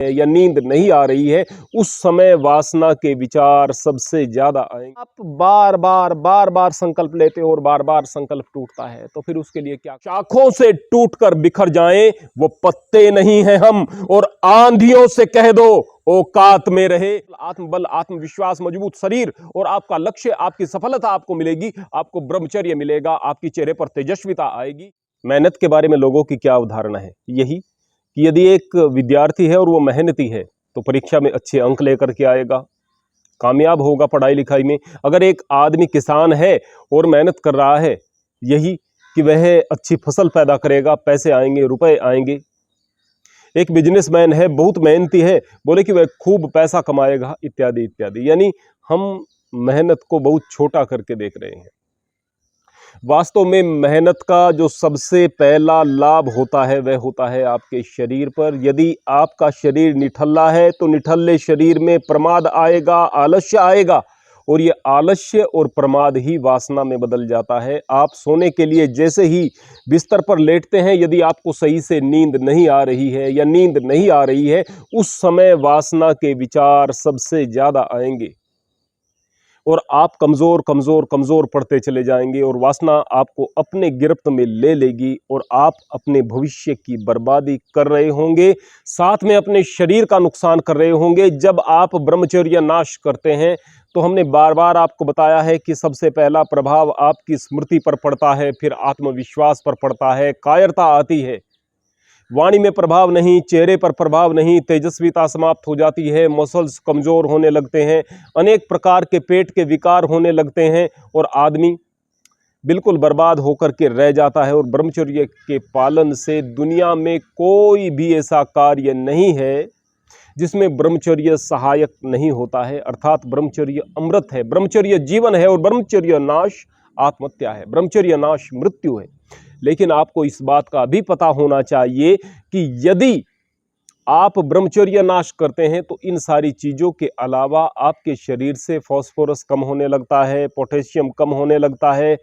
या नींद नहीं आ रही है, उस समय वासना के विचार सबसे ज्यादा आएंगे। आप बार बार संकल्प लेते हो और बार बार संकल्प टूटता है, तो फिर उसके लिए क्या? शाखों से टूटकर बिखर जाएं वो पत्ते नहीं हैं हम, और आंधियों से कह दो औकात में रहे। आत्मबल, आत्मविश्वास, मजबूत शरीर और आपका लक्ष्य, आपकी सफलता आपको मिलेगी, आपको ब्रह्मचर्य मिलेगा, आपकी चेहरे पर तेजस्विता आएगी। मेहनत के बारे में लोगों की क्या अवधारणा है? यही कि यदि एक विद्यार्थी है और वो मेहनती है तो परीक्षा में अच्छे अंक लेकर के आएगा, कामयाब होगा पढ़ाई लिखाई में। अगर एक आदमी किसान है और मेहनत कर रहा है, यही कि वह अच्छी फसल पैदा करेगा, पैसे आएंगे, रुपए आएंगे। एक बिजनेसमैन है, बहुत मेहनती है, बोले कि वह खूब पैसा कमाएगा, इत्यादि इत्यादि। यानी हम मेहनत को बहुत छोटा करके देख रहे हैं। वास्तव में मेहनत का जो सबसे पहला लाभ होता है वह होता है आपके शरीर पर। यदि आपका शरीर निठल्ला है तो निठल्ले शरीर में प्रमाद आएगा, आलस्य आएगा, और ये आलस्य और प्रमाद ही वासना में बदल जाता है। आप सोने के लिए जैसे ही बिस्तर पर लेटते हैं, यदि आपको सही से नींद नहीं आ रही है या नींद नहीं आ रही है, उस समय वासना के विचार सबसे ज्यादा आएंगे और आप कमजोर कमजोर कमजोर पड़ते चले जाएंगे और वासना आपको अपने गिरफ्त में ले लेगी और आप अपने भविष्य की बर्बादी कर रहे होंगे, साथ में अपने शरीर का नुकसान कर रहे होंगे। जब आप ब्रह्मचर्य नाश करते हैं तो हमने बार बार आपको बताया है कि सबसे पहला प्रभाव आपकी स्मृति पर पड़ता है, फिर आत्मविश्वास पर पड़ता है, कायरता आती है, वाणी में प्रभाव नहीं, चेहरे पर प्रभाव नहीं, तेजस्विता समाप्त हो जाती है, मसल्स कमजोर होने लगते हैं, अनेक प्रकार के पेट के विकार होने लगते हैं और आदमी बिल्कुल बर्बाद होकर के रह जाता है। और ब्रह्मचर्य के पालन से दुनिया में कोई भी ऐसा कार्य नहीं है जिसमें ब्रह्मचर्य सहायक नहीं होता है। अर्थात ब्रह्मचर्य अमृत है, ब्रह्मचर्य जीवन है और ब्रह्मचर्य नाश आत्महत्या है, ब्रह्मचर्य नाश मृत्यु है। लेकिन आपको इस बात का भी पता होना चाहिए कि यदि आप ब्रह्मचर्य नाश करते हैं तो इन सारी चीजों के अलावा आपके शरीर से फास्फोरस कम होने लगता है, पोटेशियम कम होने लगता है,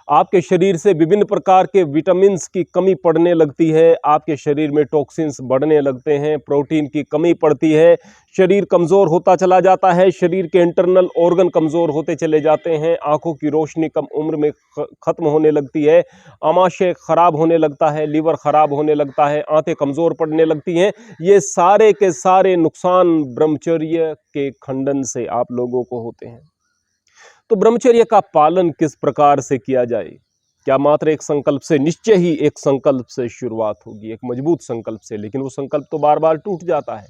आपके शरीर से विभिन्न प्रकार के विटामिन्स की कमी पड़ने लगती है, आपके शरीर में टॉक्सिन्स बढ़ने लगते हैं, प्रोटीन की कमी पड़ती है, शरीर कमजोर होता चला जाता है, शरीर के इंटरनल ऑर्गन कमजोर होते चले जाते हैं, आंखों की रोशनी कम उम्र में खत्म होने लगती है, आमाशय खराब होने लगता है, लीवर खराब होने लगता है, आंतें कमजोर पड़ने लगती हैं। ये सारे के सारे नुकसान ब्रह्मचर्य के खंडन से आप लोगों को होते हैं। तो ब्रह्मचर्य का पालन किस प्रकार से किया जाए? क्या मात्र एक संकल्प से? निश्चय ही एक संकल्प से शुरुआत होगी, एक मजबूत संकल्प से, लेकिन वो संकल्प तो बार बार टूट जाता है।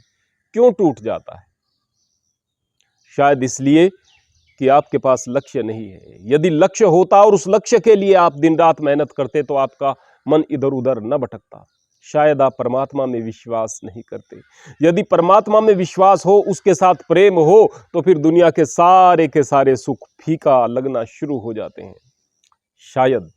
क्यों टूट जाता है? शायद इसलिए कि आपके पास लक्ष्य नहीं है। यदि लक्ष्य होता और उस लक्ष्य के लिए आप दिन रात मेहनत करते तो आपका मन इधर उधर न भटकता। शायद आप परमात्मा में विश्वास नहीं करते। यदि परमात्मा में विश्वास हो, उसके साथ प्रेम हो, तो फिर दुनिया के सारे सुख फीका लगना शुरू हो जाते हैं। शायद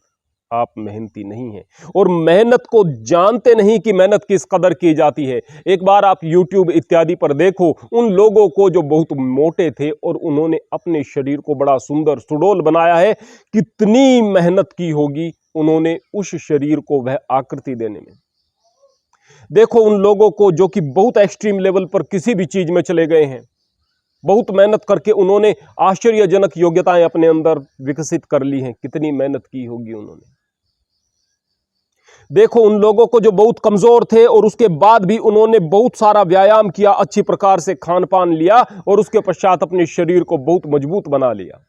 आप मेहनती नहीं हैं और मेहनत को जानते नहीं कि मेहनत किस कदर की जाती है। एक बार आप YouTube इत्यादि पर देखो उन लोगों को जो बहुत मोटे थे और उन्होंने अपने शरीर को बड़ा सुंदर सुडौल बनाया है। कितनी मेहनत की होगी उन्होंने उस शरीर को वह आकृति देने में। देखो उन लोगों को जो कि बहुत एक्सट्रीम लेवल पर किसी भी चीज में चले गए हैं, बहुत मेहनत करके उन्होंने आश्चर्यजनक योग्यताएं अपने अंदर विकसित कर ली हैं। कितनी मेहनत की होगी उन्होंने। देखो उन लोगों को जो बहुत कमजोर थे और उसके बाद भी उन्होंने बहुत सारा व्यायाम किया, अच्छी प्रकार से खान पान लिया और उसके पश्चात अपने शरीर को बहुत मजबूत बना लिया।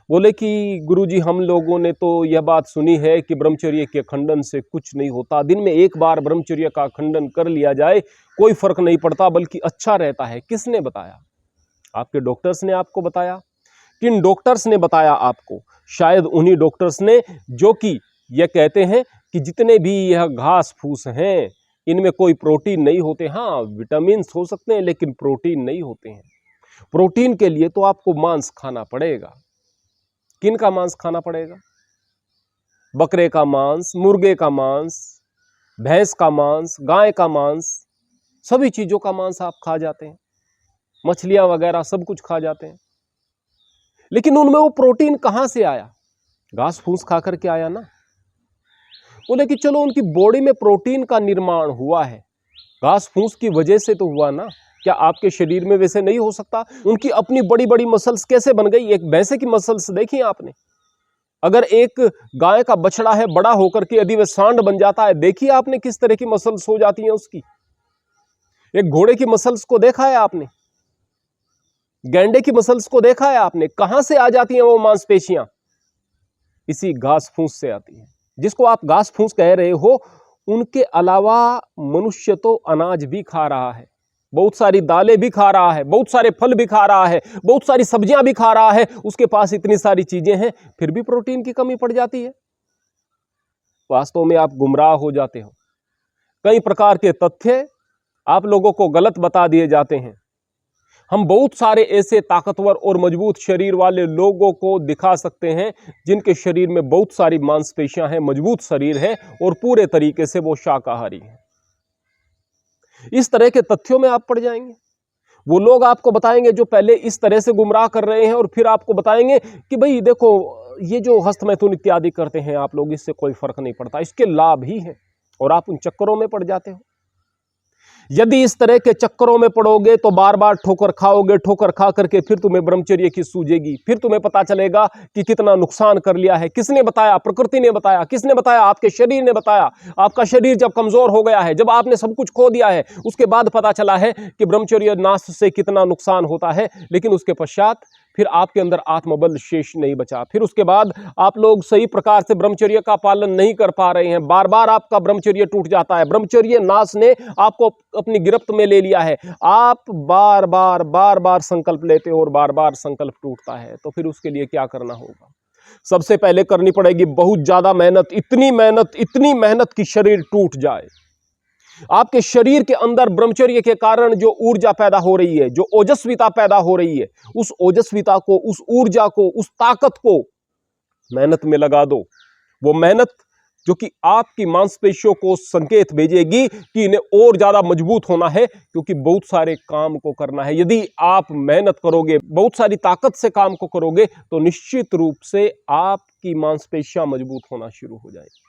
बोले कि गुरुजी हम लोगों ने तो यह बात सुनी है कि ब्रह्मचर्य के खंडन से कुछ नहीं होता, दिन में एक बार ब्रह्मचर्य का खंडन कर लिया जाए कोई फर्क नहीं पड़ता, बल्कि अच्छा रहता है। किसने बताया? आपके डॉक्टर्स ने आपको बताया। किन डॉक्टर्स ने बताया आपको? शायद उन्हीं डॉक्टर्स ने जो कि यह कहते हैं कि जितने भी यह घास फूस हैं इनमें कोई प्रोटीन नहीं होते। हाँ, विटामिन हो सकते हैं लेकिन प्रोटीन नहीं होते हैं। प्रोटीन के लिए तो आपको मांस खाना पड़ेगा। किन का मांस खाना पड़ेगा? बकरे का मांस, मुर्गे का मांस, भैंस का मांस, गाय का मांस, सभी चीजों का मांस आप खा जाते हैं, मछलियां वगैरह सब कुछ खा जाते हैं। लेकिन उनमें वो प्रोटीन कहां से आया? घास फूस खा करके आया ना। बोले कि चलो उनकी बॉडी में प्रोटीन का निर्माण हुआ है, घास फूस की वजह से तो हुआ ना, क्या आपके शरीर में वैसे नहीं हो सकता? उनकी अपनी बड़ी बड़ी मसल्स कैसे बन गई? एक भैंसे की मसल्स देखी आपने? अगर एक गाय का बछड़ा है बड़ा होकर के यदि वह सांड बन जाता है, देखिए आपने किस तरह की मसल्स हो जाती हैं उसकी। एक घोड़े की मसल्स को देखा है आपने? गैंडे की मसल्स को देखा है आपने? कहां से आ जाती हैं वो मांसपेशियां? इसी घास फूस से आती हैं। जिसको आप घास फूस कह रहे हो, उनके अलावा मनुष्य तो अनाज भी खा रहा है, बहुत सारी दालें भी खा रहा है, बहुत सारे फल भी खा रहा है, बहुत सारी सब्जियां भी खा रहा है, उसके पास इतनी सारी चीजें हैं, फिर भी प्रोटीन की कमी पड़ जाती है। वास्तव में आप गुमराह हो जाते हो। कई प्रकार के तथ्य आप लोगों को गलत बता दिए जाते हैं। हम बहुत सारे ऐसे ताकतवर और मजबूत शरीर वाले लोगों को दिखा सकते हैं जिनके शरीर में बहुत सारी मांसपेशियां हैं, मजबूत शरीर है और पूरे तरीके से वो शाकाहारी हैं। इस तरह के तथ्यों में आप पड़ जाएंगे। वो लोग आपको बताएंगे जो पहले इस तरह से गुमराह कर रहे हैं, और फिर आपको बताएंगे कि भाई देखो, ये जो हस्तमैथुन इत्यादि करते हैं आप लोग, इससे कोई फर्क नहीं पड़ता, इसके लाभ ही है, और आप उन चक्करों में पड़ जाते हो। यदि इस तरह के चक्करों में पड़ोगे तो बार बार ठोकर खाओगे, ठोकर खा करके फिर तुम्हें ब्रह्मचर्य की सूझेगी, फिर तुम्हें पता चलेगा कि कितना नुकसान कर लिया है। किसने बताया? प्रकृति ने बताया। किसने बताया? आपके शरीर ने बताया। आपका शरीर जब कमजोर हो गया है, जब आपने सब कुछ खो दिया है, उसके बाद पता चला है कि ब्रह्मचर्य नाश से कितना नुकसान होता है। लेकिन उसके पश्चात फिर आपके अंदर आत्मबल शेष नहीं बचा। फिर उसके बाद आप लोग सही प्रकार से ब्रह्मचर्य का पालन नहीं कर पा रहे हैं, बार बार आपका ब्रह्मचर्य टूट जाता है, ब्रह्मचर्य नाश ने आपको अपनी गिरफ्त में ले लिया है। आप बार बार संकल्प लेते हो और बार बार संकल्प टूटता है, तो फिर उसके लिए क्या करना होगा? सबसे पहले करनी पड़ेगी बहुत ज्यादा मेहनत, इतनी मेहनत कि शरीर टूट जाए। आपके शरीर के अंदर ब्रह्मचर्य के कारण जो ऊर्जा पैदा हो रही है, जो ओजस्विता पैदा हो रही है, उस ओजस्विता को, उस ऊर्जा को, उस ताकत को मेहनत में लगा दो। वो मेहनत जो कि आपकी मांसपेशियों को संकेत भेजेगी कि इन्हें और ज्यादा मजबूत होना है, क्योंकि बहुत सारे काम को करना है। यदि आप मेहनत करोगे, बहुत सारी ताकत से काम को करोगे, तो निश्चित रूप से आपकी मांसपेशियां मजबूत होना शुरू हो जाएगी।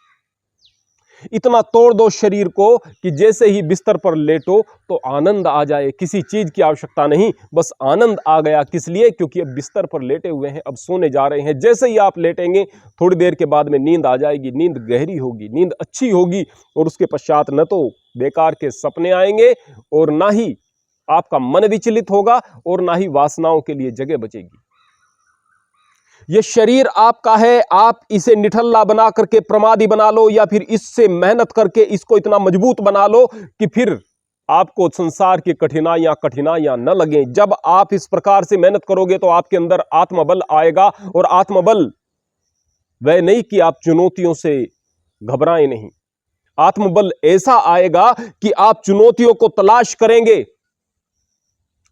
इतना तोड़ दो शरीर को कि जैसे ही बिस्तर पर लेटो तो आनंद आ जाए, किसी चीज की आवश्यकता नहीं, बस आनंद आ गया। किस लिए? क्योंकि अब बिस्तर पर लेटे हुए हैं, अब सोने जा रहे हैं। जैसे ही आप लेटेंगे थोड़ी देर के बाद में नींद आ जाएगी, नींद गहरी होगी, नींद अच्छी होगी, और उसके पश्चात न तो बेकार के सपने आएंगे, और ना ही आपका मन विचलित होगा, और ना ही वासनाओं के लिए जगह बचेगी। ये शरीर आपका है, आप इसे निठल्ला बना करके प्रमादी बना लो, या फिर इससे मेहनत करके इसको इतना मजबूत बना लो कि फिर आपको संसार की कठिनाइयां न लगें। जब आप इस प्रकार से मेहनत करोगे तो आपके अंदर आत्मबल आएगा, और आत्मबल वह नहीं कि आप चुनौतियों से घबराएं नहीं। आत्मबल ऐसा आएगा कि आप चुनौतियों को तलाश करेंगे।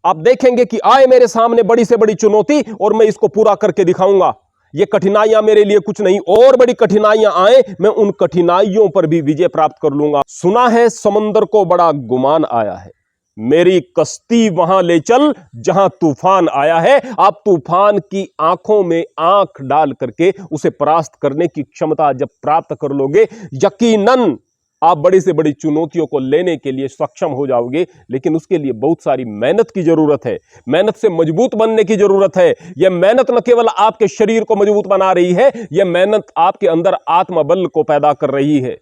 आप देखेंगे कि आए मेरे सामने बड़ी से बड़ी चुनौती, और मैं इसको पूरा करके दिखाऊंगा। ये कठिनाइयां मेरे लिए कुछ नहीं, और बड़ी कठिनाइयां आए, मैं उन कठिनाइयों पर भी विजय प्राप्त कर लूंगा। सुना है समंदर को बड़ा गुमान आया है, मेरी कश्ती वहां ले चल जहां तूफान आया है। आप तूफान की आंखों में आंख डाल करके उसे परास्त करने की क्षमता जब प्राप्त कर लोगे, यकीनन आप बड़ी से बड़ी चुनौतियों को लेने के लिए सक्षम हो जाओगे। लेकिन उसके लिए बहुत सारी मेहनत की जरूरत है, मेहनत से मजबूत बनने की जरूरत है। यह मेहनत न केवल आपके शरीर को मजबूत बना रही है, यह मेहनत आपके अंदर आत्मबल को पैदा कर रही है।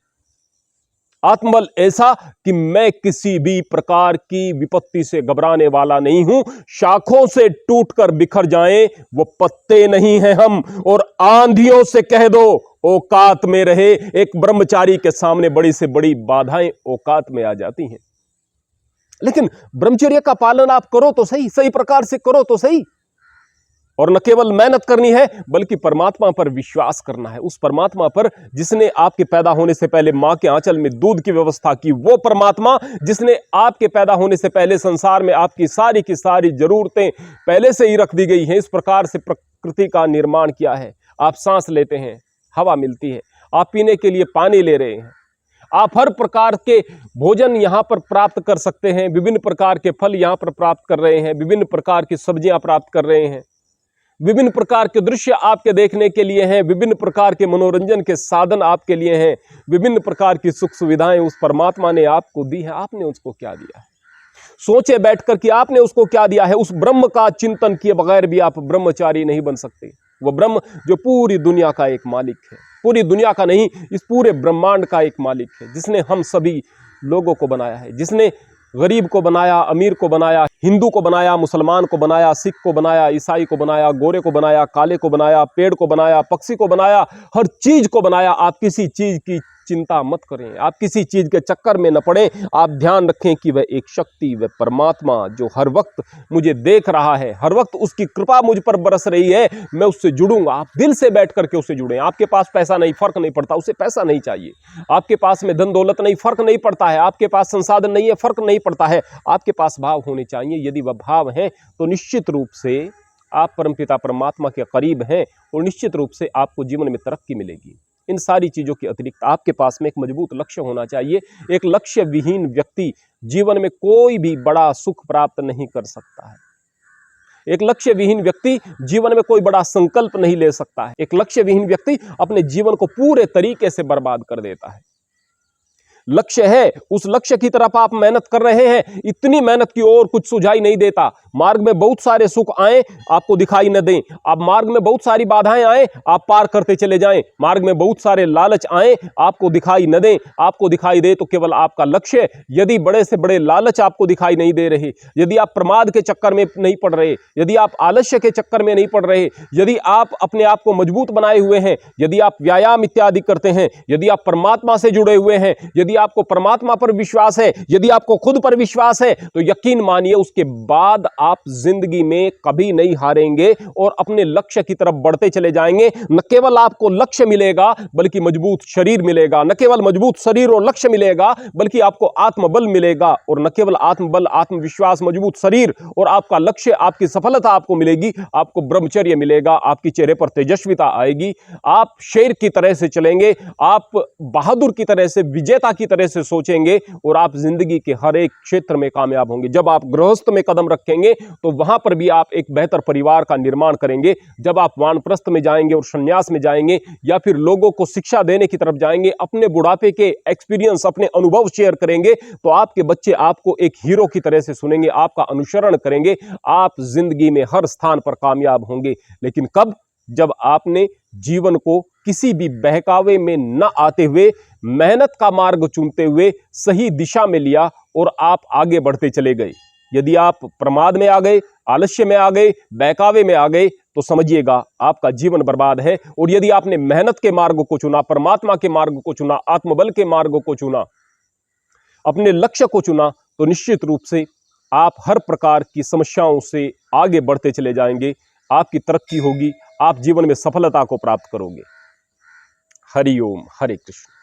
आत्मबल ऐसा कि मैं किसी भी प्रकार की विपत्ति से घबराने वाला नहीं हूं। शाखों से टूटकर बिखर जाएं वो पत्ते नहीं हैं हम, और आंधियों से कह दो औकात में रहे। एक ब्रह्मचारी के सामने बड़ी से बड़ी बाधाएं औकात में आ जाती हैं। लेकिन ब्रह्मचर्य का पालन आप करो तो सही, सही प्रकार से करो तो सही, और न केवल मेहनत करनी है बल्कि परमात्मा पर विश्वास करना है। उस परमात्मा पर जिसने आपके पैदा होने से पहले मां के आंचल में दूध की व्यवस्था की, वो परमात्मा जिसने आपके पैदा होने से पहले संसार में आपकी सारी की सारी जरूरतें पहले से ही रख दी गई हैं। इस प्रकार से प्रकृति का निर्माण किया है। आप सांस लेते हैं, हवा मिलती है, आप पीने के लिए पानी ले रहे हैं, आप हर प्रकार के भोजन यहां पर प्राप्त कर सकते हैं, विभिन्न प्रकार के फल यहां पर प्राप्त कर रहे हैं, विभिन्न प्रकार की सब्जियां प्राप्त कर रहे हैं। विभिन्न प्रकार के दृश्य आपके देखने के लिए हैं, विभिन्न प्रकार के मनोरंजन के साधन आपके लिए हैं, विभिन्न प्रकार की सुख सुविधाएं उस परमात्मा ने आपको दी है। आपने उसको क्या दिया है? सोचे बैठकर कि आपने उसको क्या दिया है। उस ब्रह्म का चिंतन किए बगैर भी आप ब्रह्मचारी नहीं बन सकते। वो ब्रह्म जो पूरी दुनिया का एक मालिक है, पूरी दुनिया का नहीं, इस पूरे ब्रह्मांड का एक मालिक है, जिसने हम सभी लोगों को बनाया है, जिसने गरीब को बनाया, अमीर को बनाया, हिंदू को बनाया, मुसलमान को बनाया, सिख को बनाया, ईसाई को बनाया, गोरे को बनाया, काले को बनाया, पेड़ को बनाया, पक्षी को बनाया, हर चीज को बनाया। आप किसी चीज की चिंता मत करें, आप किसी चीज के चक्कर में न पड़े। आप ध्यान रखें कि वह एक शक्ति, वह परमात्मा जो हर वक्त मुझे देख रहा है, हर वक्त उसकी कृपा मुझ पर बरस रही है, मैं उससे जुड़ूंगा। आप दिल से बैठ करके उससे जुड़ें। आपके पास पैसा नहीं, फर्क नहीं पड़ता, उसे पैसा नहीं चाहिए। आपके पास में धन दौलत नहीं, फर्क नहीं पड़ता है। आपके पास संसाधन नहीं है, फर्क नहीं पड़ता है। आपके पास भाव होने चाहिए। यदि वह भाव है तो निश्चित रूप से आप परमपिता परमात्मा के करीब हैं और निश्चित रूप से आपको जीवन में तरक्की मिलेगी। इन सारी चीजों के अतिरिक्त आपके पास में एक मजबूत लक्ष्य होना चाहिए। एक लक्ष्य विहीन व्यक्ति जीवन में कोई भी बड़ा सुख प्राप्त नहीं कर सकता है। एक लक्ष्य विहीन व्यक्ति जीवन में कोई बड़ा संकल्प नहीं ले सकता है। एक लक्ष्य विहीन व्यक्ति अपने जीवन को पूरे तरीके से बर्बाद कर देता है। लक्ष्य है, उस लक्ष्य की तरफ आप मेहनत कर रहे हैं, इतनी मेहनत की ओर कुछ सुझाई नहीं देता। मार्ग में बहुत सारे सुख आए, आपको दिखाई न दें। आप मार्ग में बहुत सारी बाधाएं आए, आप पार करते चले जाएं। मार्ग में बहुत सारे लालच आए, आपको दिखाई न दें। आपको दिखाई दे तो केवल आपका लक्ष्य। यदि बड़े से बड़े लालच आपको दिखाई नहीं दे रहे, यदि आप प्रमाद के चक्कर में नहीं पड़ रहे, यदि आप आलस्य के चक्कर में नहीं पड़ रहे, यदि आप अपने आप को मजबूत बनाए हुए हैं, यदि आप व्यायाम इत्यादि करते हैं, यदि आप परमात्मा से जुड़े हुए हैं, यदि आपको परमात्मा पर विश्वास है, यदि आपको खुद पर विश्वास है, तो यकीन मानिए उसके बाद आप जिंदगी में कभी नहीं हारेंगे और अपने लक्ष्य की तरफ बढ़ते चले जाएंगे। न केवल आपको लक्ष्य मिलेगा बल्कि मजबूत शरीर मिलेगा। न केवल मजबूत शरीर और लक्ष्य मिलेगा बल्कि आपको आत्मबल मिलेगा। और न केवल आत्मबल, आत्मविश्वास, मजबूत शरीर और आपका लक्ष्य, आपकी सफलता आपको मिलेगी। आपको ब्रह्मचर्य मिलेगा, आपके चेहरे पर तेजस्विता आएगी, आप शेर की तरह से चलेंगे, आप बहादुर की तरह से, विजेता की तरह से सोचेंगे और आप जिंदगी के हर एक क्षेत्र में कामयाब होंगे। जब आप गृहस्थ में कदम रखेंगे तो वहां पर भी आप एक बेहतर परिवार का निर्माण करेंगे। जब आप वानप्रस्थ में जाएंगे और संन्यास में जाएंगे या फिर लोगों को शिक्षा देने की तरफ जाएंगे, अपने बुढ़ापे के एक्सपीरियंस, अपने अनुभव शेयर करेंगे, तो आपके बच्चे आपको एक हीरो की तरह से सुनेंगे, आपका अनुसरण करेंगे। आप जिंदगी में हर स्थान पर कामयाब होंगे। लेकिन कब? जब आपने जीवन को किसी भी बहकावे में न आते हुए, मेहनत का मार्ग चुनते हुए सही दिशा में लिया और आप आगे बढ़ते चले गए। यदि आप प्रमाद में आ गए, आलस्य में आ गए, बहकावे में आ गए, तो समझिएगा आपका जीवन बर्बाद है। और यदि आपने मेहनत के मार्ग को चुना, परमात्मा के मार्ग को चुना, आत्मबल के मार्ग को चुना, अपने लक्ष्य को चुना, तो निश्चित रूप से आप हर प्रकार की समस्याओं से आगे बढ़ते चले जाएंगे। आपकी तरक्की होगी, आप जीवन में सफलता को प्राप्त करोगे। हरि ओम, हरे कृष्ण।